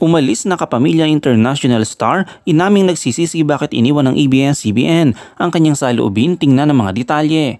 Umalis na kapamilya international star, inaming nagsisisi bakit iniwan ng ABS-CBN. Ang kanyang saloobin, tingnan ang mga detalye.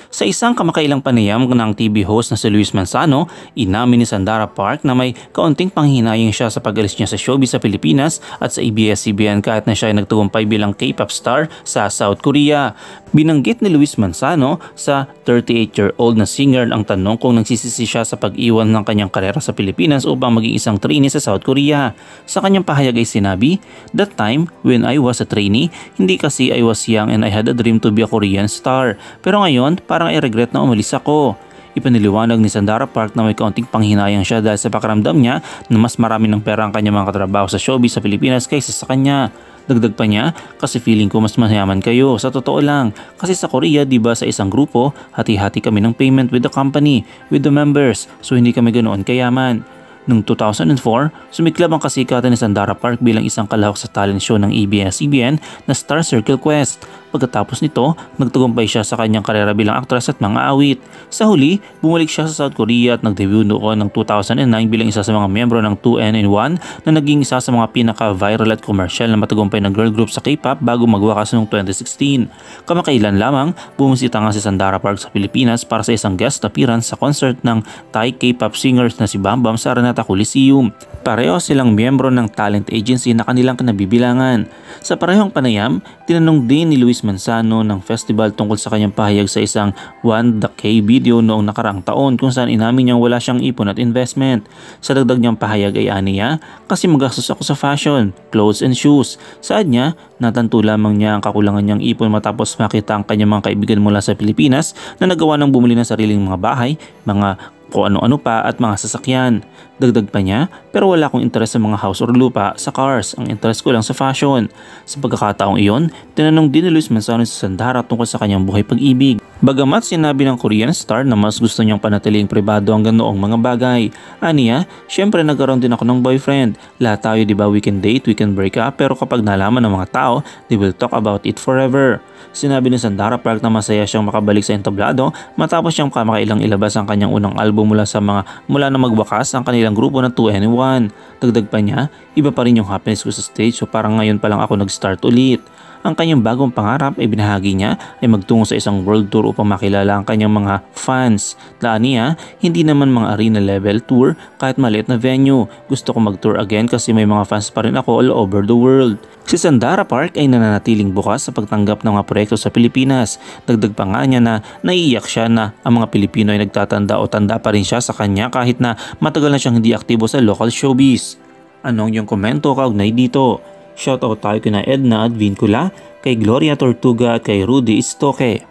Sa isang kamakailang panayam ng TV host na si Luis Manzano, inamin ni Sandara Park na may kaunting panghihinayang siya sa pag-alis niya sa showbiz sa Pilipinas at sa ABS-CBN kahit na siya ay nagtagumpay bilang K-pop star sa South Korea. Binanggit ni Luis Manzano sa 38-year-old na singer ang tanong kung nagsisisi siya sa pag-iwan ng kanyang karera sa Pilipinas upang maging isang trainee sa South Korea. Sa kanyang pahayag ay sinabi, "That time when I was a trainee, hindi kasi I was young and I had a dream to be a Korean star. Pero ngayon, parang ay regret na umalis ako." Ipiniliwanag ni Sandara Park na may kaunting panghinayang siya dahil sa pakiramdam niya na mas marami ng pera ang kanyang mga katrabaho sa showbiz sa Pilipinas kaysa sa kanya. Dagdag pa niya, "Kasi feeling ko mas mayaman kayo. Sa totoo lang, kasi sa Korea, diba sa isang grupo, hati-hati kami ng payment with the company, with the members, so hindi kami ganoon kayaman." Noong 2004, sumiklab ang kasikatan ni Sandara Park bilang isang kalahok sa talent show ng ABS-CBN na Star Circle Quest. Pagkatapos nito, nagtagumpay siya sa kanyang karera bilang aktres at mga awit. Sa huli, bumalik siya sa South Korea at nag-debut noon ng 2009 bilang isa sa mga miyembro ng 2NE1 na naging isa sa mga pinaka-viral at commercial na matagumpay na girl group sa K-pop bago magwakas noong 2016. Kamakailan lamang, bumisita nga si Sandara Park sa Pilipinas para sa isang guest appearance sa concert ng Thai K-pop singers na si Bam Bam sa Araneta Coliseum. Pareho silang miyembro ng talent agency na kanilang kinabibilangan. Sa parehong panayam, tinanong din ni Luis Manzano ng festival tungkol sa kanyang pahayag sa isang 1K video noong nakaraang taon kung saan inamin niyang wala siyang ipon at investment. Sa dagdag niyang pahayag ay aniya, "Kasi magastos ako sa fashion, clothes and shoes." Saad niya, natanto lamang niya ang kakulangan niyang ipon matapos makita ang kanyang mga kaibigan mula sa Pilipinas na nagawa ng bumili ng sariling mga bahay, mga kung ano-ano pa at mga sasakyan. Dagdag pa niya, "Pero wala akong interes sa mga house or lupa, sa cars. Ang interes ko lang sa fashion." Sa pagkakataong iyon, tinanong din ni Luis Manzano si Sandara tungkol sa kanyang buhay pag-ibig. Bagamat sinabi ng Korean star na mas gusto niyang panatiling pribado ang ganoong mga bagay. Aniya, "Syempre nagkaroon din ako ng boyfriend. Lahat tayo diba we can date, we can break up, pero kapag nalaman ng mga tao, they will talk about it forever." Sinabi ni Sandara Park na masaya siyang makabalik sa entablado matapos siyang kamakailang ilabas ang kanyang unang album mula na magwakas ang kanilang grupo na 2NE1. Dagdag pa niya, "Iba pa rin yung happiness ko sa stage, so parang ngayon pa lang ako nag-start ulit." Ang kanyang bagong pangarap ay binahagi niya ay magtungo sa isang world tour upang makilala ang kanyang mga fans. Daan niya, "Hindi naman mga arena level tour kahit maliit na venue. Gusto ko mag-tour again kasi may mga fans pa rin ako all over the world." Si Sandara Park ay nananatiling bukas sa pagtanggap ng mga proyekto sa Pilipinas. Dagdag pa nga niya na naiiyak siya na ang mga Pilipino ay nagtatanda o tanda pa rin siya sa kanya kahit na matagal na siyang hindi aktibo sa local showbiz. Anong iyong komento kaugnay dito? Shoutout tayo kina Edna Advincula, kay Gloria Tortuga at kay Rudy Istoke.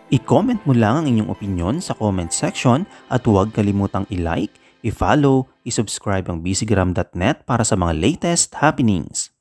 I-comment mo lang ang inyong opinion sa comment section at huwag kalimutang i-like, i-follow, i-subscribe ang bcgram.net para sa mga latest happenings.